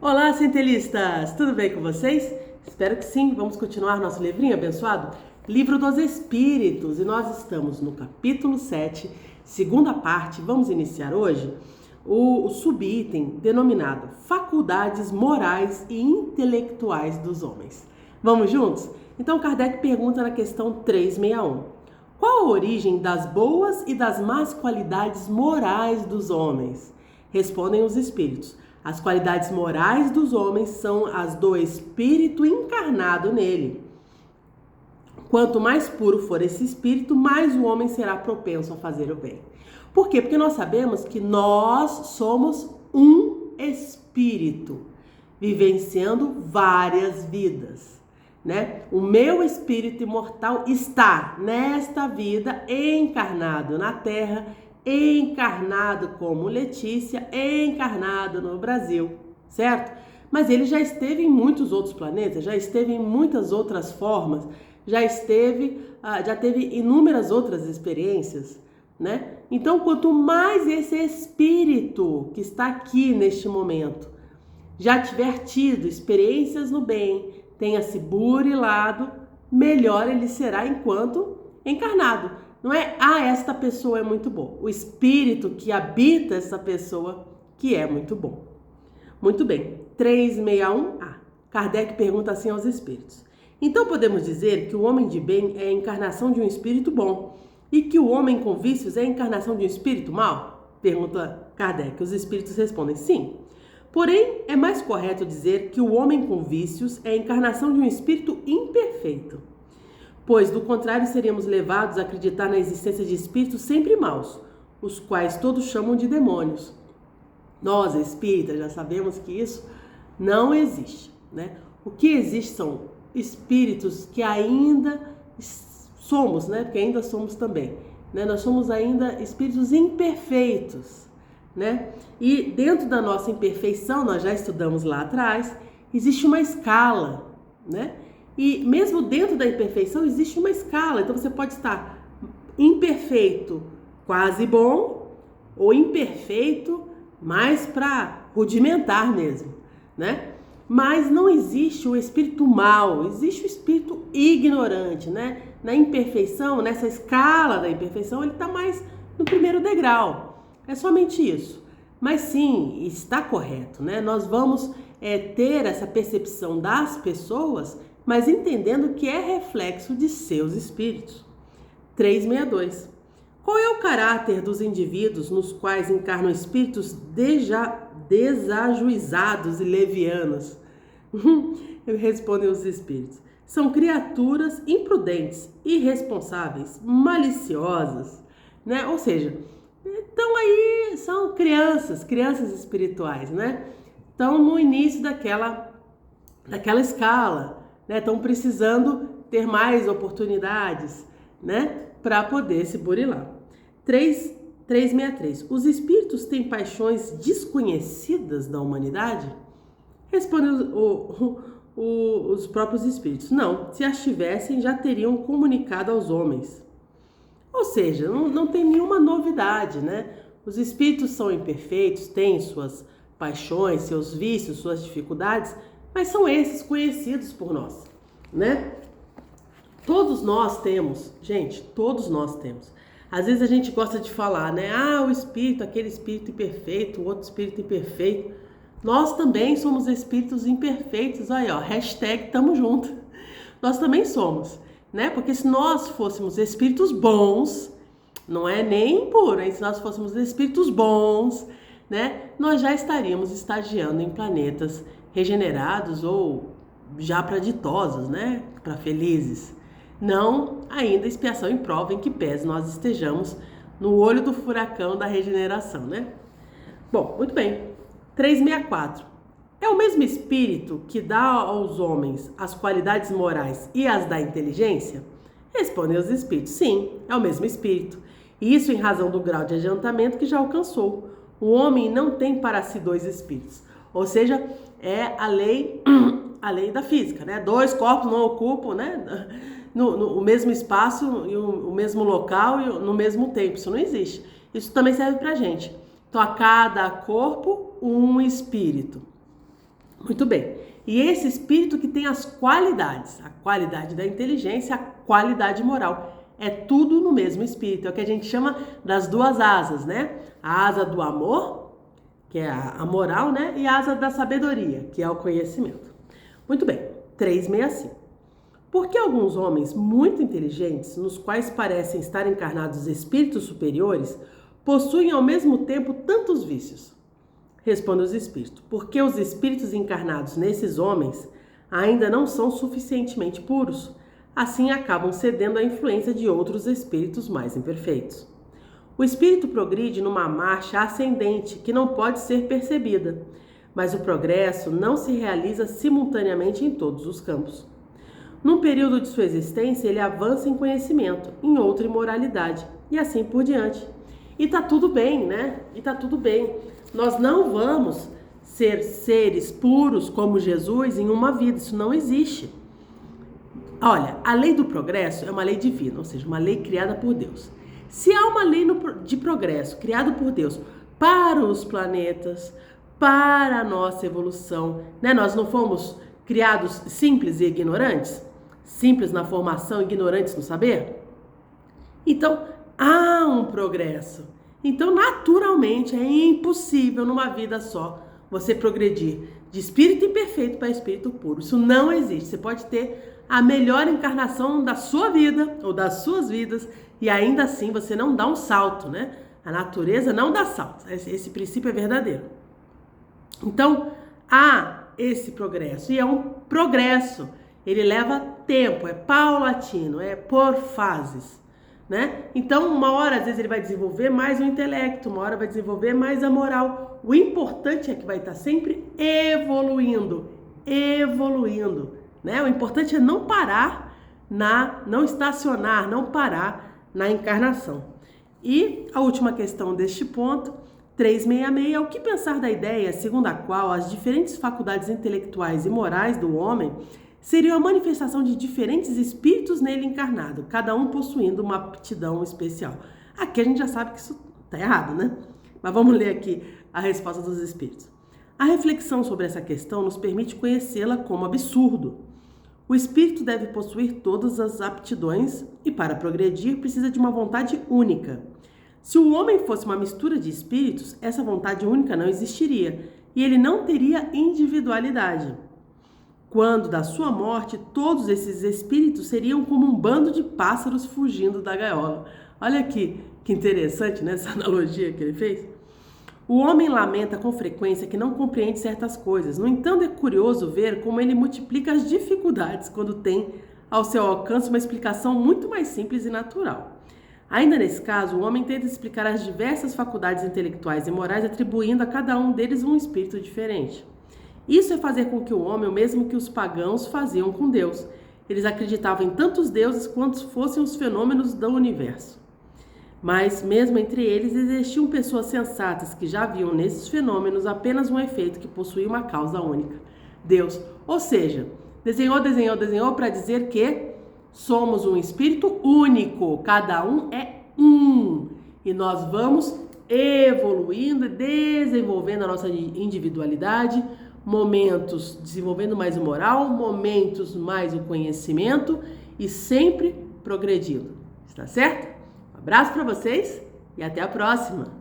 Olá, centelistas! Tudo bem com vocês? Espero que sim. Vamos continuar nosso livrinho abençoado? Livro dos Espíritos. E nós estamos no capítulo 7, segunda parte. Vamos iniciar hoje o subitem denominado Faculdades Morais e Intelectuais dos Homens. Vamos juntos? Então, Kardec pergunta na questão 361. Qual a origem das boas e das más qualidades morais dos homens? Respondem os espíritos. As qualidades morais dos homens são as do espírito encarnado nele. Quanto mais puro for esse espírito, mais o homem será propenso a fazer o bem. Por quê? Porque nós sabemos que nós somos um espírito, vivenciando várias vidas, né? O meu espírito imortal está nesta vida encarnado na Terra, encarnado como Letícia, encarnado no Brasil, certo? Mas ele já esteve em muitos outros planetas, já esteve em muitas outras formas, já teve inúmeras outras experiências, né? Então, quanto mais esse espírito que está aqui neste momento já tiver tido experiências no bem, tenha se burilado, melhor ele será enquanto encarnado. Não é, esta pessoa é muito boa. O espírito que habita essa pessoa que é muito bom. Muito bem. 361A. Kardec pergunta assim aos espíritos. Então podemos dizer que o homem de bem é a encarnação de um espírito bom e que o homem com vícios é a encarnação de um espírito mau? Pergunta Kardec. Os espíritos respondem sim. Porém, é mais correto dizer que o homem com vícios é a encarnação de um espírito imperfeito. Pois, do contrário, seríamos levados a acreditar na existência de espíritos sempre maus, os quais todos chamam de demônios. Nós, espíritas, já sabemos que isso não existe, né? O que existe são espíritos que ainda somos, né? Porque ainda somos também, né? Nós somos ainda espíritos imperfeitos, né? E dentro da nossa imperfeição, nós já estudamos lá atrás, existe uma escala, né? E mesmo dentro da imperfeição existe uma escala, então você pode estar imperfeito, quase bom, ou imperfeito, mais para rudimentar mesmo, né? Mas não existe o espírito mau, existe o espírito ignorante, né? Na imperfeição, nessa escala da imperfeição, ele está mais no primeiro degrau, é somente isso. Mas sim, está correto, né? Nós vamos ter essa percepção das pessoas, mas entendendo que é reflexo de seus espíritos. 362. Qual é o caráter dos indivíduos nos quais encarnam espíritos desajuizados e levianos? Respondem os espíritos. São criaturas imprudentes, irresponsáveis, maliciosas, né? Ou seja, então aí são crianças espirituais, né? Estão no início daquela escala, né? Estão precisando ter mais oportunidades, né? Para poder se burilar. 363. Os espíritos têm paixões desconhecidas da humanidade? Respondem os próprios espíritos. Não, se as tivessem, já teriam comunicado aos homens. Ou seja, não tem nenhuma novidade, né? Os espíritos são imperfeitos, têm suas paixões, seus vícios, suas dificuldades, mas são esses conhecidos por nós, né? Todos nós temos, gente, todos nós temos. Às vezes a gente gosta de falar, né? O espírito, aquele espírito imperfeito, o outro espírito imperfeito. Nós também somos espíritos imperfeitos, aí ó, hashtag tamo junto. Nós também somos, né? Porque se nós fôssemos espíritos bons, não é nem impuro, hein? Se nós fôssemos espíritos bons, né? Nós já estaríamos estagiando em planetas regenerados ou já para ditosos, né? Para felizes. Não ainda expiação em prova em que pese nós estejamos no olho do furacão da regeneração, né? Bom, muito bem. 364. É o mesmo espírito que dá aos homens as qualidades morais e as da inteligência? Respondem os espíritos. Sim, é o mesmo espírito. E isso em razão do grau de adiantamento que já alcançou. O homem não tem para si dois espíritos. Ou seja, é a lei da física, né? Dois corpos não ocupam, né? No mesmo espaço, e o mesmo local e no mesmo tempo. Isso não existe. Isso também serve pra gente. Então, a cada corpo, um espírito. Muito bem. E esse espírito que tem as qualidades, a qualidade da inteligência, a qualidade moral. É tudo no mesmo espírito. É o que a gente chama das duas asas, né? A asa do amor, que é a moral, né? E a asa da sabedoria, que é o conhecimento. Muito bem. 365. Por que alguns homens muito inteligentes, nos quais parecem estar encarnados espíritos superiores, possuem ao mesmo tempo tantos vícios? Responde os espíritos. Porque os espíritos encarnados nesses homens ainda não são suficientemente puros. Assim acabam cedendo à influência de outros espíritos mais imperfeitos. O espírito progride numa marcha ascendente que não pode ser percebida, mas o progresso não se realiza simultaneamente em todos os campos. Num período de sua existência, ele avança em conhecimento, em outra em moralidade, e assim por diante. E tá tudo bem, né? E tá tudo bem. Nós não vamos ser seres puros como Jesus em uma vida, isso não existe. Olha, a lei do progresso é uma lei divina, ou seja, uma lei criada por Deus. Se há uma lei de progresso criada por Deus para os planetas, para a nossa evolução, né? Nós não fomos criados simples e ignorantes? Simples na formação, ignorantes no saber? Então, há um progresso. Então, naturalmente, é impossível numa vida só você progredir de espírito imperfeito para espírito puro. Isso não existe. Você pode ter a melhor encarnação da sua vida ou das suas vidas e ainda assim você não dá um salto, né? A natureza não dá salto. Esse princípio é verdadeiro. Então, há esse progresso e é um progresso. Ele leva tempo, é paulatino, é por fases, né? Então, uma hora, às vezes, ele vai desenvolver mais o intelecto, uma hora vai desenvolver mais a moral. O importante é que vai estar sempre evoluindo, né? O importante é não parar, não estacionar, não parar na encarnação. E a última questão deste ponto, 366, é o que pensar da ideia segundo a qual as diferentes faculdades intelectuais e morais do homem seriam a manifestação de diferentes espíritos nele encarnado, cada um possuindo uma aptidão especial. Aqui a gente já sabe que isso está errado, né? Mas vamos ler aqui a resposta dos espíritos. A reflexão sobre essa questão nos permite conhecê-la como absurdo. O espírito deve possuir todas as aptidões e, para progredir, precisa de uma vontade única. Se o homem fosse uma mistura de espíritos, essa vontade única não existiria e ele não teria individualidade. Quando da sua morte, todos esses espíritos seriam como um bando de pássaros fugindo da gaiola. Olha aqui, que interessante, né, essa analogia que ele fez. O homem lamenta com frequência que não compreende certas coisas. No entanto, é curioso ver como ele multiplica as dificuldades quando tem ao seu alcance uma explicação muito mais simples e natural. Ainda nesse caso, o homem tenta explicar as diversas faculdades intelectuais e morais, atribuindo a cada um deles um espírito diferente. Isso é fazer com que o homem, o mesmo que os pagãos faziam com Deus. Eles acreditavam em tantos deuses quantos fossem os fenômenos do universo. Mas, mesmo entre eles, existiam pessoas sensatas que já viam nesses fenômenos apenas um efeito que possuía uma causa única, Deus. Ou seja, desenhou para dizer que somos um espírito único, cada um é um. E nós vamos evoluindo e desenvolvendo a nossa individualidade, momentos desenvolvendo mais o moral, momentos mais o conhecimento e sempre progredindo. Está certo? Um abraço para vocês e até a próxima!